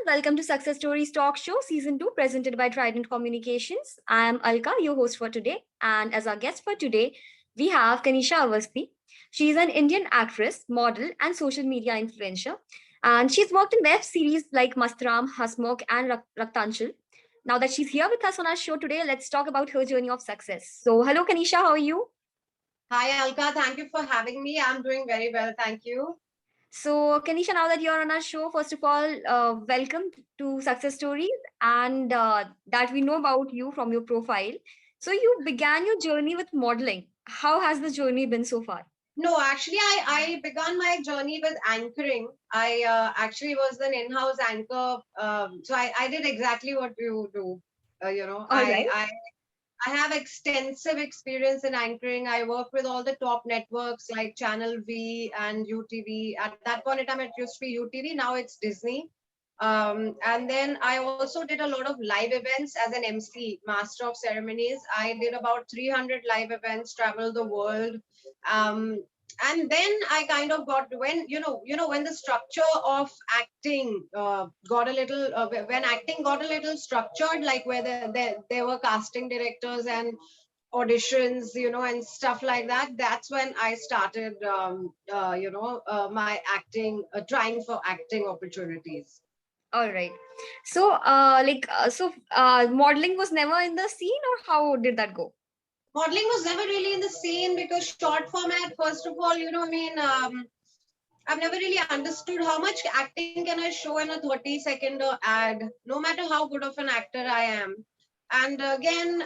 welcome to Success Stories Talk Show, Season 2, presented by Trident Communications. I am Alka, your host for today. And as our guest for today, we have Kenisha Awasthi. She is an Indian actress, model, and social media influencer. And she's worked in web series like Mastram, Hasmukh, and Raktanchal. Now that she's here with us on our show today, let's talk about her journey of success. So, hello, Kenisha, how are you? Hi, Alka. Thank you for having me. I'm doing very well. Thank you. So, Kenisha, now that you're on our show, first of all, welcome to Success Stories, and that we know about you from your profile. So, you began your journey with modeling. How has the journey been so far? No, actually, I began my journey with anchoring. I actually was an in-house anchor. So I did exactly what you do. You know, All right. I have extensive experience in anchoring. I work with all the top networks like Channel V and UTV. At that point in time, it used to be UTV. Now it's Disney. And then I also did a lot of live events as an MC, Master of Ceremonies. I did about 300 live events, traveled the world. Um, and then I kind of got when when the structure of acting got a little when acting got a little structured, like where there were casting directors and auditions, and stuff like that. That's when I started, my acting, trying for acting opportunities. All right. So, modeling was never in the scene, or how did that go? Modeling was never really in the scene because short format, first of all, I've never really understood how much acting can I show in a 30-second ad, no matter how good of an actor I am. And again,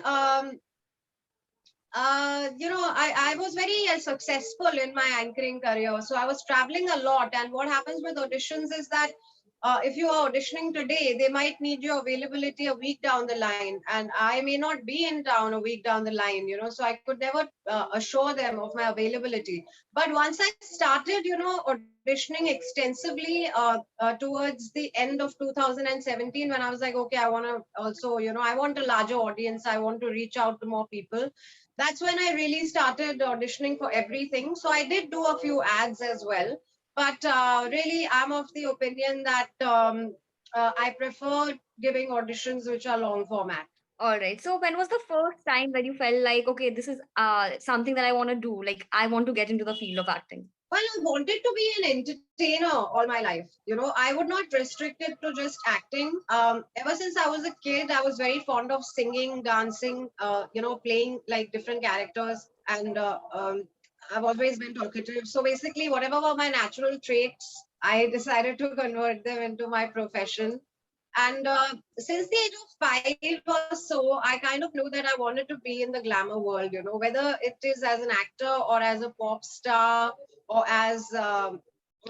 I was very successful in my anchoring career. So I was traveling a lot. And what happens with auditions is that if you are auditioning today, they might need your availability a week down the line. And I may not be in town a week down the line, so I could never assure them of my availability. But once I started, auditioning extensively towards the end of 2017, when I was like, okay, I want to also, I want a larger audience. I want to reach out to more people. That's when I really started auditioning for everything. So I did do a few ads as well. But really, I'm of the opinion that I prefer giving auditions which are long format. All right. So, when was the first time that you felt like, okay, this is something that I want to do? Like, I want to get into the field of acting. Well, I wanted to be an entertainer all my life. I would not restrict it to just acting. Ever since I was a kid, I was very fond of singing, dancing, playing like different characters. And I've always been talkative. So basically, whatever were my natural traits, I decided to convert them into my profession. And since the age of 5 or so, I kind of knew that I wanted to be in the glamour world, whether it is as an actor or as a pop star or as, yeah,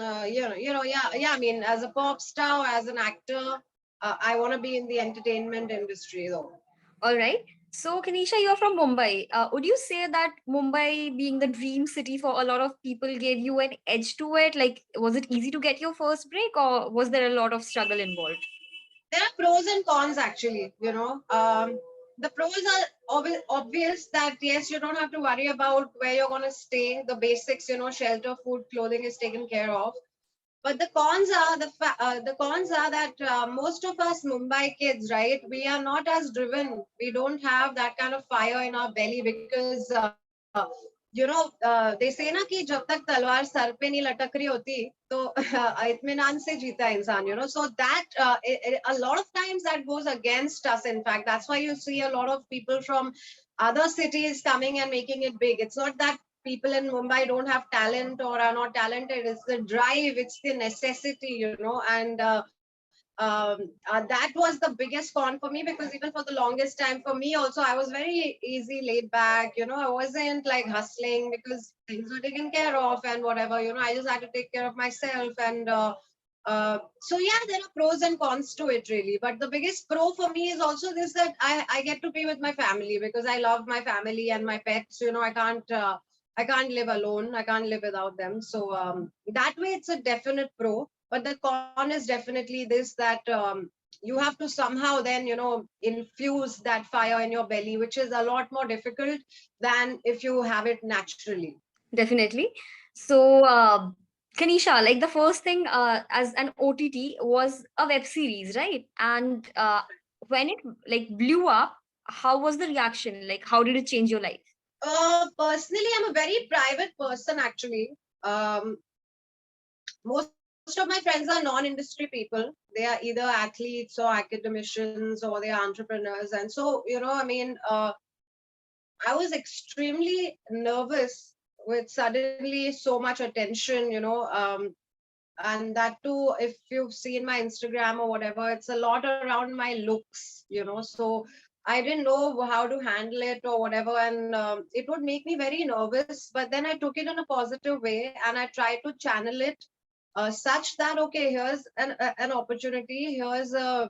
I mean, as a pop star or as an actor, I want to be in the entertainment industry though. All right. So, Kanisha, you're from Mumbai. Would you say that Mumbai, being the dream city for a lot of people, gave you an edge to it? Like, was it easy to get your first break, or was there a lot of struggle involved? There are pros and cons actually. The pros are obvious that yes, you don't have to worry about where you're going to stay. The basics, shelter, food, clothing is taken care of. But the cons are that most of us Mumbai kids, right? We are not as driven. We don't have that kind of fire in our belly because they say na कि जब तक तलवार sir पे नहीं लटक रही होती तो इत्मीनान से जीता इंसान. So that a lot of times that goes against us. In fact, that's why you see a lot of people from other cities coming and making it big. It's not that people in Mumbai don't have talent or are not talented. It's the drive, it's the necessity, and that was the biggest con for me, because even for the longest time, for me also, I was very easy, laid back, I wasn't like hustling because things were taken care of and whatever, I just had to take care of myself. And so yeah, there are pros and cons to it really, but the biggest pro for me is also this, that I get to be with my family because I love my family and my pets. I can't live alone. I can't live without them. So that way, it's a definite pro. But the con is definitely this, that you have to somehow then, infuse that fire in your belly, which is a lot more difficult than if you have it naturally. Definitely. So, Kanisha, like the first thing as an OTT was a web series, right? And when it like blew up, how was the reaction? Like, how did it change your life? Personally, I'm a very private person actually. Most of my friends are non-industry people. They are either athletes or academicians or they are entrepreneurs. And so, I was extremely nervous with suddenly so much attention, and that too, if you've seen my Instagram or whatever, it's a lot around my looks, so I didn't know how to handle it or whatever, and it would make me very nervous, but then I took it in a positive way and I tried to channel it such that, okay, here's an opportunity, here's a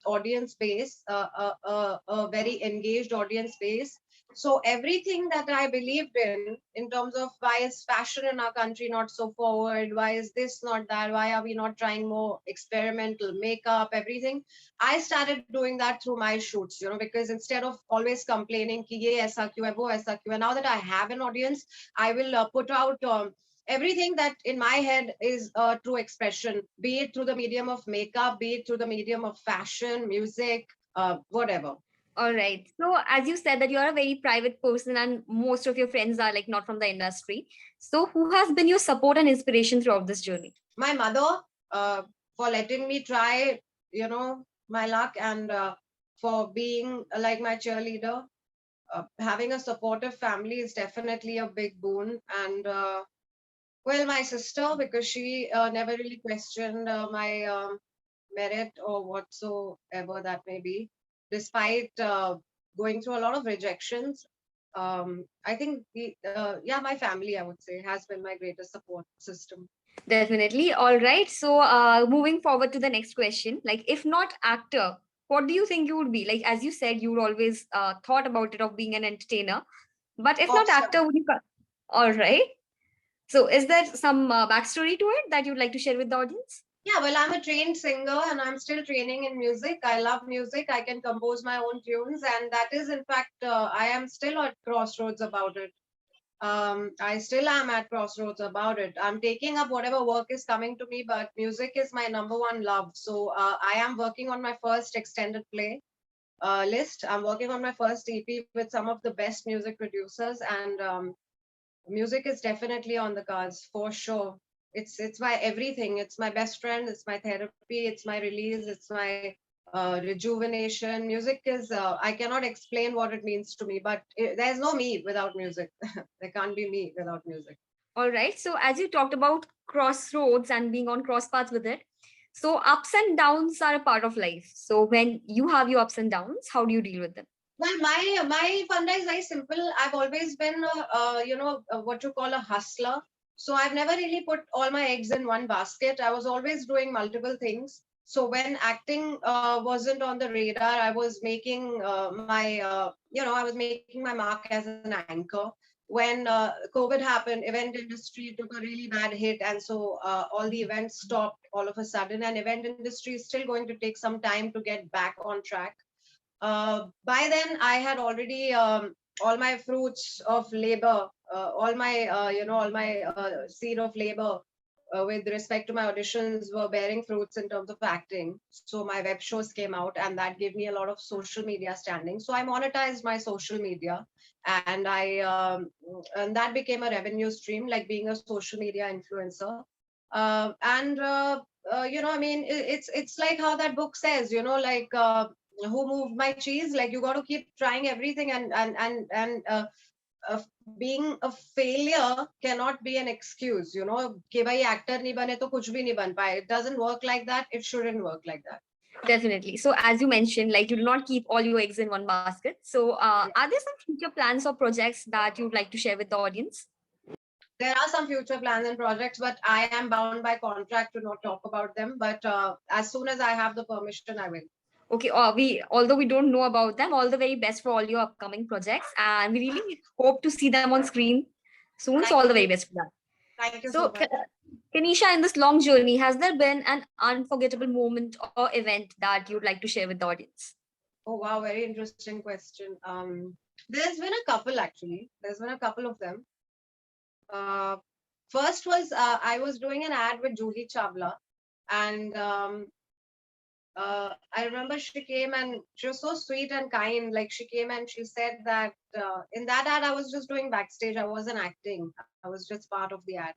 audience base, a very engaged audience base. So everything that I believed in terms of why is fashion in our country not so forward, why is this not that, why are we not trying more experimental makeup, everything, I started doing that through my shoots, because instead of always complaining ki ye aisa kyun hai, wo aisa kyun hai, now that I have an audience, I will put out everything that in my head is a true expression, be it through the medium of makeup, be it through the medium of fashion, music, whatever. All right. So, as you said that you are a very private person and most of your friends are like not from the industry. So, who has been your support and inspiration throughout this journey? My mother, for letting me try, my luck, and for being like my cheerleader. Having a supportive family is definitely a big boon. And well, my sister, because she never really questioned my merit or whatsoever that may be, despite going through a lot of rejections. I think yeah, my family, I would say, has been my greatest support system. Definitely. All right. So, moving forward to the next question, like if not actor, what do you think you would be? Like as you said, you would always thought about it of being an entertainer, but if Pop not star. actor, would you? All right. So, is there some backstory to it that you'd like to share with the audience? Yeah, well, I'm a trained singer and I'm still training in music. I love music. I can compose my own tunes, and that is, in fact, I am still at crossroads about it. I still am at crossroads about it. I'm taking up whatever work is coming to me, but music is my number one love. So I am working on my first extended play list. I'm working on my first EP with some of the best music producers, and music is definitely on the cards for sure. It's my everything. It's my best friend. It's my therapy. It's my release. It's my rejuvenation. Music is. I cannot explain what it means to me, but there's no me without music. There can't be me without music. All right. So, as you talked about crossroads and being on cross paths with it, so ups and downs are a part of life. So, when you have your ups and downs, how do you deal with them? Well, my funda is very simple. I've always been, what you call a hustler. So I've never really put all my eggs in one basket. I was always doing multiple things. So when acting wasn't on the radar, I was making I was making my mark as an anchor. When COVID happened, event industry took a really bad hit, and so all the events stopped all of a sudden. And event industry is still going to take some time to get back on track. By then I had already all my fruits of labor, all my seed of labor with respect to my auditions were bearing fruits in terms of acting. So my web shows came out, and that gave me a lot of social media standing. So I monetized my social media, and and that became a revenue stream, like being a social media influencer. And I mean, it's like how that book says, like. Who moved my cheese, like you got to keep trying everything, and being a failure cannot be an excuse, कि भाई actor नहीं बने तो कुछ भी नहीं बन पाए. It doesn't work like that. It shouldn't work like that. Definitely. So, as you mentioned, like you do not keep all your eggs in one basket. So, Yeah. are there some future plans or projects that you'd like to share with the audience? There are some future plans and projects, but I am bound by contract to not talk about them. But as soon as I have the permission, I will. Okay, although we don't know about them, all the very best for all your upcoming projects, and we really hope to see them on screen soon. So, all the Thank very you. best for that. Thank you So, so much. Kanisha, in this long journey, has there been an unforgettable moment or event that you'd like to share with the audience? Oh wow, very interesting question. There's been a couple actually. There's been a couple of them. Uh, First was I was doing an ad with Julie Chawla, and I remember she came and she was so sweet and kind. Like she came and she said that in that ad I was just doing backstage. I wasn't acting. I was just part of the ad.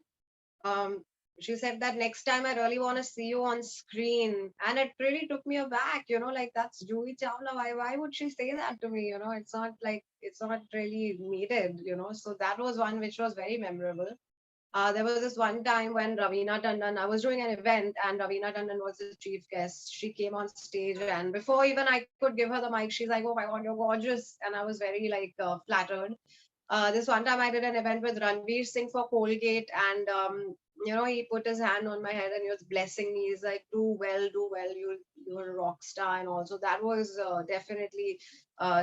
Um, she said that next time I really want to see you on screen, and it really took me aback. Like that's Julie Chawla. Why would she say that to me? It's not like it's not really needed. So that was one which was very memorable. There was this one time when Ravina Tandon, I was doing an event and Ravina Tandon was the chief guest. She came on stage, and before even I could give her the mic, she's like, "Oh my God, you're gorgeous." And I was very like flattered. This one time I did an event with Ranveer Singh for Colgate, and he put his hand on my head and he was blessing me. He's like, do well, you're a rock star." And also that was definitely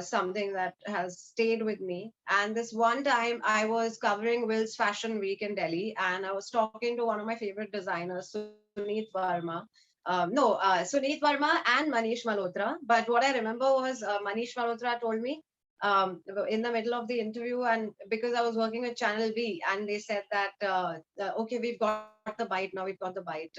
something that has stayed with me. And this one time I was covering Will's Fashion Week in Delhi, and I was talking to one of my favorite designers, Sunit Verma. Sunit Verma and Manish Malhotra. But what I remember was Manish Malhotra told me in the middle of the interview, and because I was working with Channel B, and they said that okay, we've got the bite now, we've got the bite.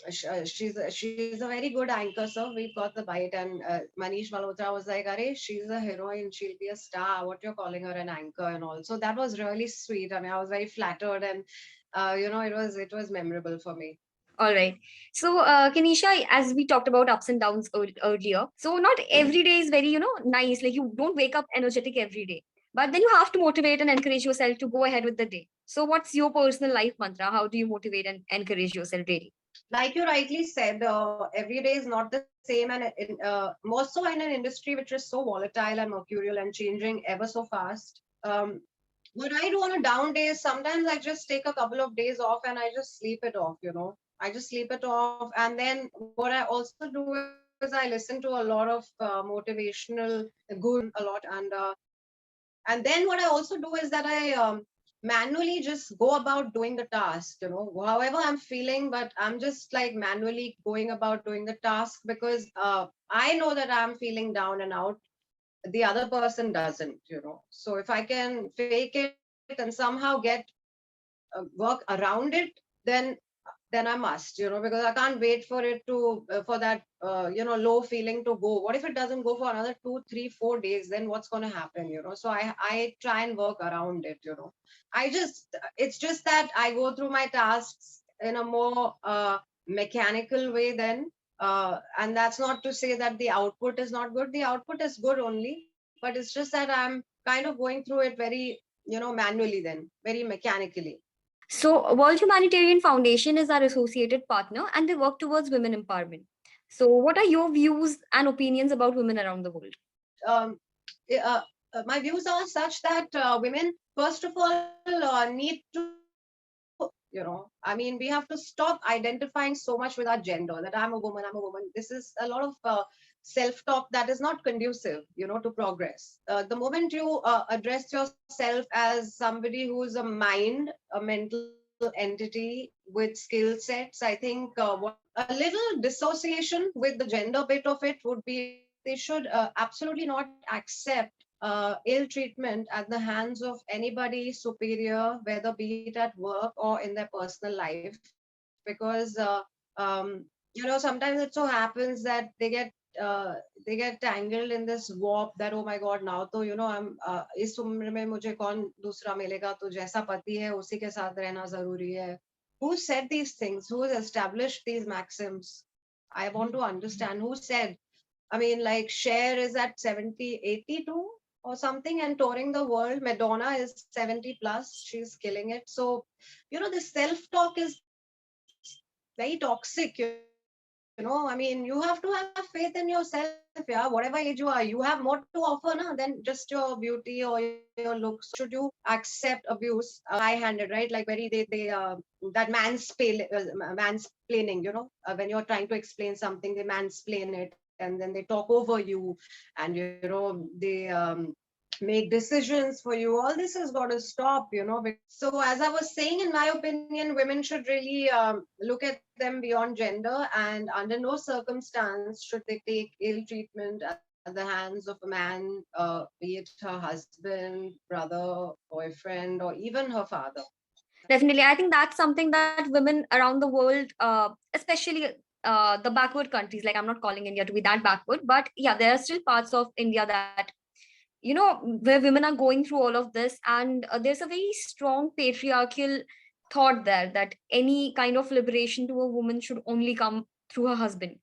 She's a very good anchor, sir. We've got the bite. And Manish Malhotra was like, "Arey, she's a heroine. She'll be a star. What you're calling her an anchor and all." So that was really sweet. I mean, I was very flattered, and it was memorable for me. All right. So, Kenisha, as we talked about ups and downs earlier, so not every day is very, nice. Like you don't wake up energetic every day, but then you have to motivate and encourage yourself to go ahead with the day. So, what's your personal life mantra? How do you motivate and encourage yourself daily? Like you rightly said, every day is not the same, and more so in an industry which is so volatile and mercurial and changing ever so fast. What I do on a down day is sometimes I just take a couple of days off and I just sleep it off. I just sleep it off, and then what I also do is I listen to a lot of motivational gurus a lot, and then what I also do is that I manually just go about doing the task, however I'm feeling, but I'm just like manually going about doing the task because I know that I'm feeling down and out. The other person doesn't. So if I can fake it and somehow get work around it, then I must, because I can't wait for it to for that low feeling to go. What if it doesn't go for another 2, 3, 4 days? Then what's going to happen? So I try and work around it. It's just that I go through my tasks in a more mechanical way then. And that's not to say that the output is not good. The output is good only, but it's just that I'm kind of going through it very, manually then, very mechanically. So, World Humanitarian Foundation is our associated partner, and they work towards women empowerment. So, what are your views and opinions about women around the world? um, my views are such that women, first of all, need to, I mean, we have to stop identifying so much with our gender, that I'm a woman, I'm a woman. This is a lot of self-talk that is not conducive, to progress. The moment you address yourself as somebody who's a mind, a mental entity with skill sets, I think a little dissociation with the gender bit of it would be there. They should absolutely not accept ill treatment at the hands of anybody superior, whether be it at work or in their personal life, because sometimes it so happens that they get tangled in this warp that, oh my god, now to I'm इस उम्र में मुझे कौन दूसरा मिलेगा, तो जैसा पति है उसी के साथ रहना जरूरी है. Who said these things? Who has established these maxims? I want to understand who said. I mean, like Cher is at 70, 82 or something and touring the world. Madonna is 70 plus. She's killing it. So, this self-talk is very toxic, I mean, you have to have faith in yourself. Yeah, whatever age you are, you have more to offer than just your beauty or your looks. So why should you accept abuse high-handed, right? Like very, that mansplaining, when you're trying to explain something, they mansplain it and then they talk over you, and they make decisions for you. All this has got to stop. So as I was saying, in my opinion, women should really look at them beyond gender, and under no circumstance should they take ill treatment at the hands of a man, be it her husband, brother, boyfriend, or even her father. Definitely. I think that's something that women around the world, especially the backward countries, like I'm not calling India to be that backward, but yeah, there are still parts of India that, where women are going through all of this. And there's a very strong patriarchal thought there that any kind of liberation to a woman should only come through her husband.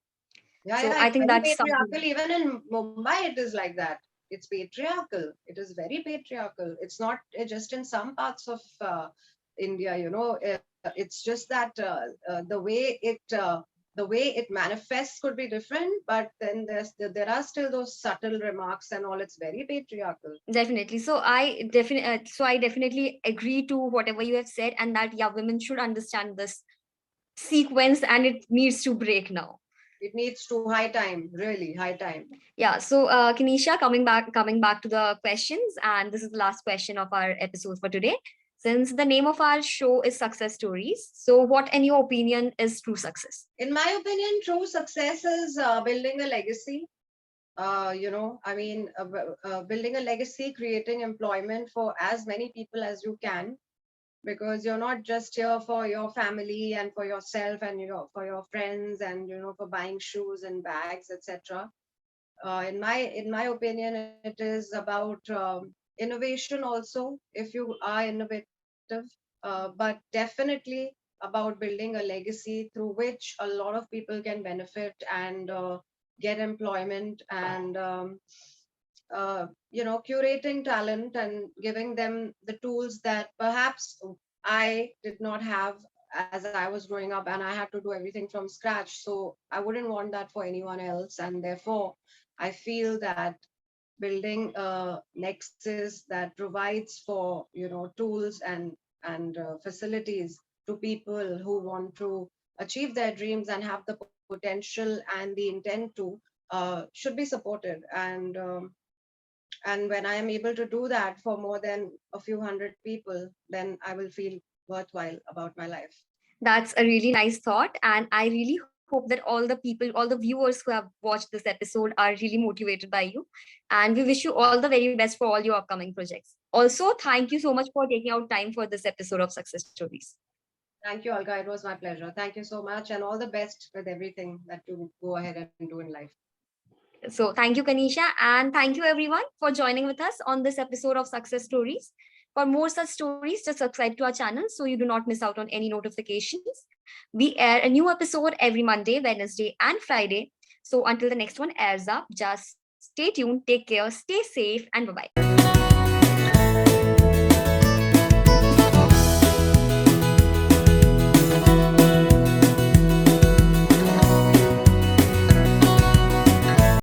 Yeah, So yeah, I it's think very that's something. patriarchal. Even in Mumbai, it is like that. It's patriarchal. It is very patriarchal. It's not just in some parts of India, it's just that the way it manifests could be different, but then there are still those subtle remarks and all. It's very patriarchal. Definitely. So I definitely agree to whatever you have said, and that yeah, women should understand this sequence and it needs to break now. It needs to high time, really high time. Yeah. So Kenisha, coming back to the questions, and this is the last question of our episode for today. Since the name of our show is Success Stories, so what, in your opinion, is true success? In my opinion, true success is building a legacy. Building a legacy, creating employment for as many people as you can, because you're not just here for your family and for yourself and for your friends and for buying shoes and bags, etc. In my opinion, it is about innovation also, if you are innovative, but definitely about building a legacy through which a lot of people can benefit and get employment, and curating talent and giving them the tools that perhaps I did not have as I was growing up, and I had to do everything from scratch. So I wouldn't want that for anyone else, and therefore I feel that building a nexus that provides for tools and facilities to people who want to achieve their dreams and have the potential and the intent to should be supported. And when I am able to do that for more than a few hundred people, then I will feel worthwhile about my life. That's a really nice thought. And I really hope that all the people, all the viewers who have watched this episode are really motivated by you. And we wish you all the very best for all your upcoming projects. Also, thank you so much for taking out time for this episode of Success Stories. Thank you, Olga. It was my pleasure. Thank you so much, and all the best with everything that you go ahead and do in life. So, thank you, Kanisha. And thank you, everyone, for joining with us on this episode of Success Stories. For more such stories, just subscribe to our channel so you do not miss out on any notifications. We air a new episode every Monday, Wednesday, and Friday. So, until the next one airs up, just stay tuned, take care, stay safe, and bye bye.